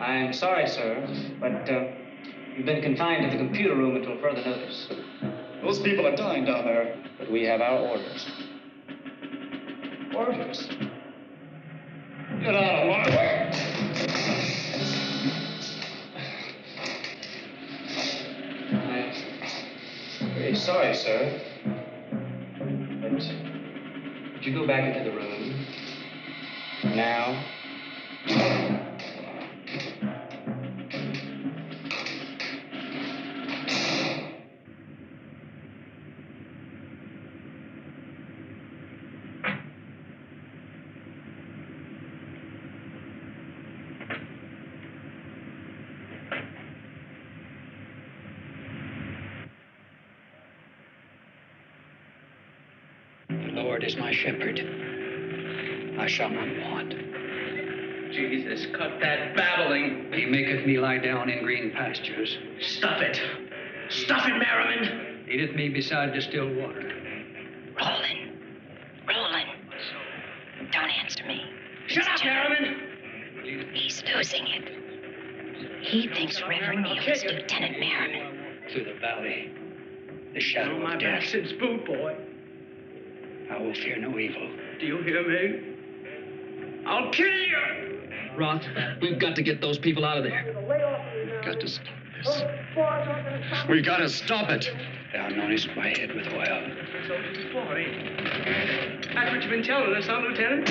I'm sorry, sir, but you've been confined to the computer room until further notice. Those people are dying down there. But we have our orders. Orders? Get out of my way. I'm very sorry, sir. But would you go back into the room now? The Lord is my shepherd. I shall not want. Jesus, cut that babbling. He maketh me lie down in green pastures. Stuff it. Stuff it, Merriman. Leadeth me beside the still water. Roland. Don't answer me. Shut up, Merriman. He's losing it. He thinks Reverend Neal is Lieutenant Merriman. Through the valley, the shadow On my of back death, since boot, boy. I will fear no evil. Do you hear me? I'll kill you! Roth, we've got to get those people out of there. Got to stop this. We got to stop it. Thou anointest my head with oil. So this is for, That's what you've been telling us, huh, Lieutenant?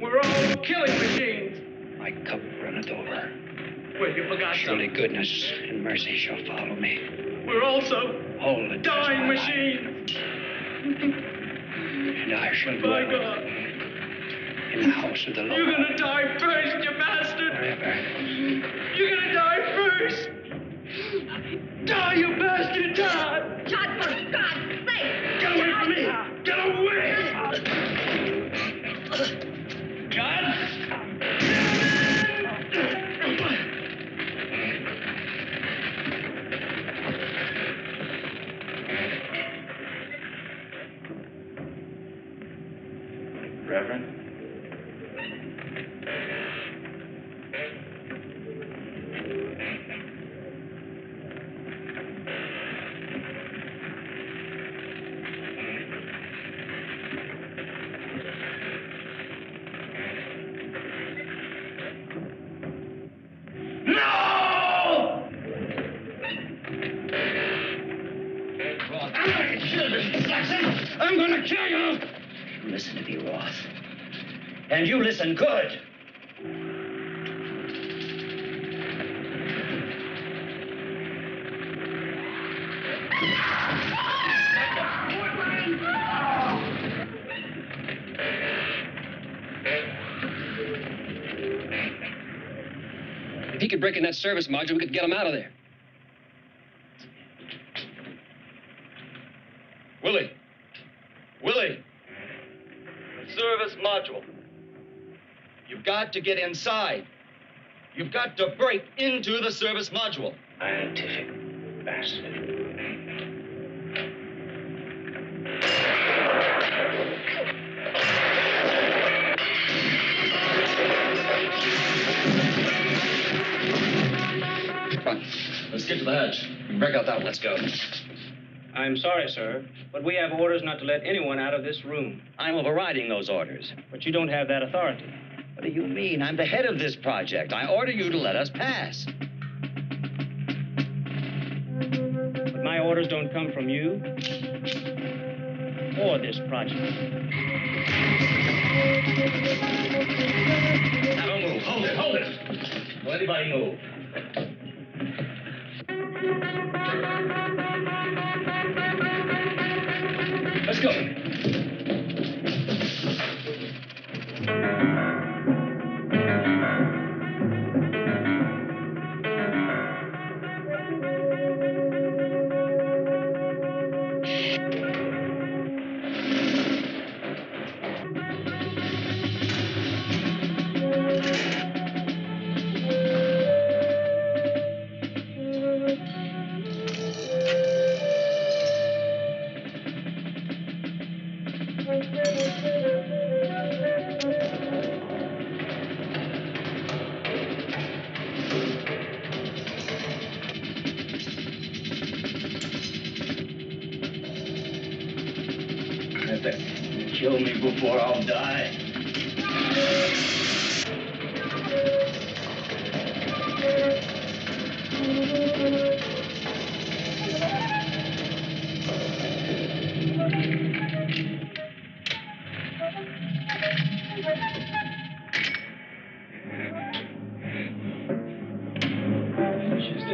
We're all killing machines. My cup runneth over. Well, you forgot Surely something. goodness and mercy shall follow me. We're also All the days of dying my machines. life. And I shall My dwell God. in the house of the Lord. You're gonna die first, you bastard! Forever. You're gonna die first! Die, you bastard, die! John, for God's sake! Get away from me! Get away! John! Reverend. I'm gonna kill you! Listen to me, Roth. And you listen good. If he could break in that service module, we could get him out of there. Willie! Willie! The service module. You've got to get inside. You've got to break into the service module. Scientific bastard. Come on, let's get to the hatch. Break out that one. Let's go. I'm sorry, sir, but we have orders not to let anyone out of this room. I'm overriding those orders. But you don't have that authority. What do you mean? I'm the head of this project. I order you to let us pass. But my orders don't come from you or this project. Now don't move. Hold it, hold it. Don't anybody move. Let's go. Kill me before I'll die.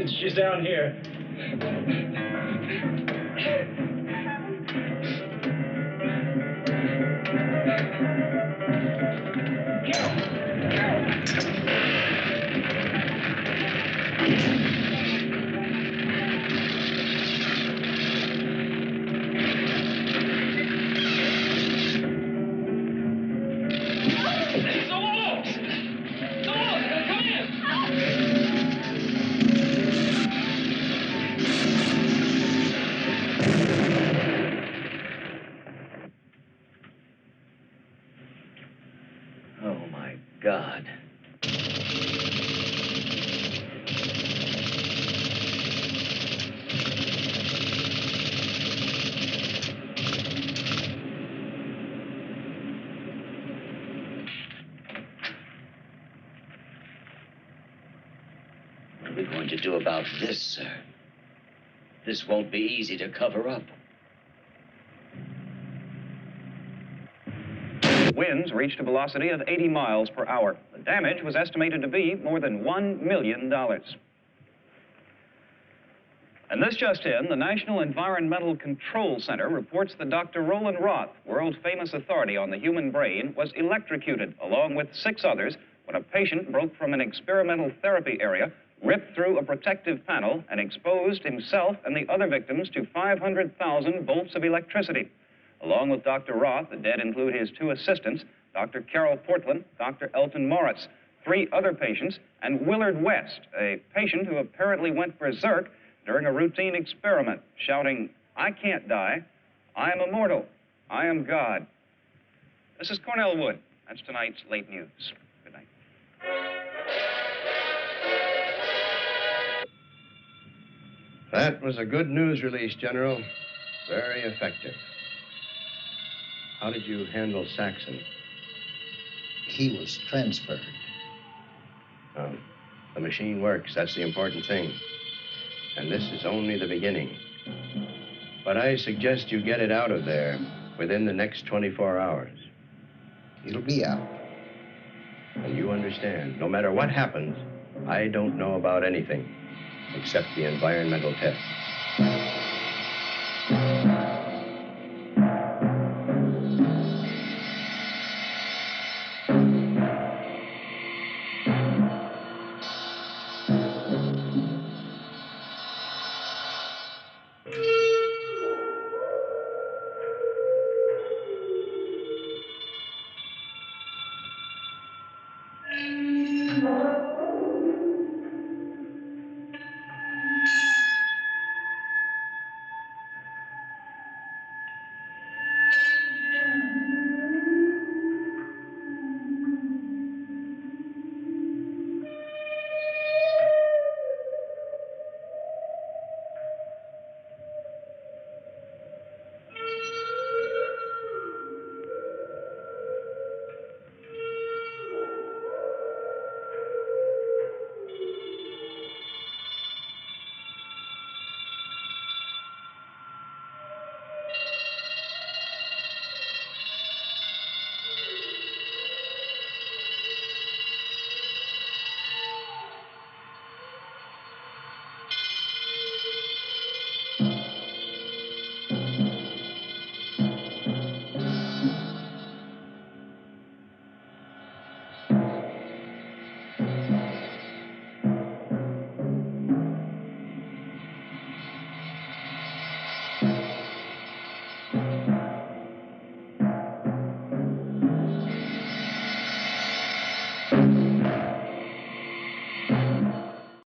She's down here. God. What are we going to do about this, sir? This won't be easy to cover up. Winds reached a velocity of 80 miles per hour. The damage was estimated to be more than $1 million. And this just in, the National Environmental Control Center reports that Dr. Roland Roth, world-famous authority on the human brain, was electrocuted, along with 6 others, when a patient broke from an experimental therapy area, ripped through a protective panel, and exposed himself and the other victims to 500,000 volts of electricity. Along with Dr. Roth, the dead include his 2 assistants, Dr. Carol Portland, Dr. Elton Moritz, 3 other patients, and Willard West, a patient who apparently went berserk during a routine experiment, shouting, "I can't die. I am immortal. I am God." This is Cornell Wood. That's tonight's late news. Good night. That was a good news release, General. Very effective. How did you handle Saxon? He was transferred. Oh, the machine works. That's the important thing. And this is only the beginning. But I suggest you get it out of there within the next 24 hours. It'll be out. And you understand, no matter what happens, I don't know about anything except the environmental tests.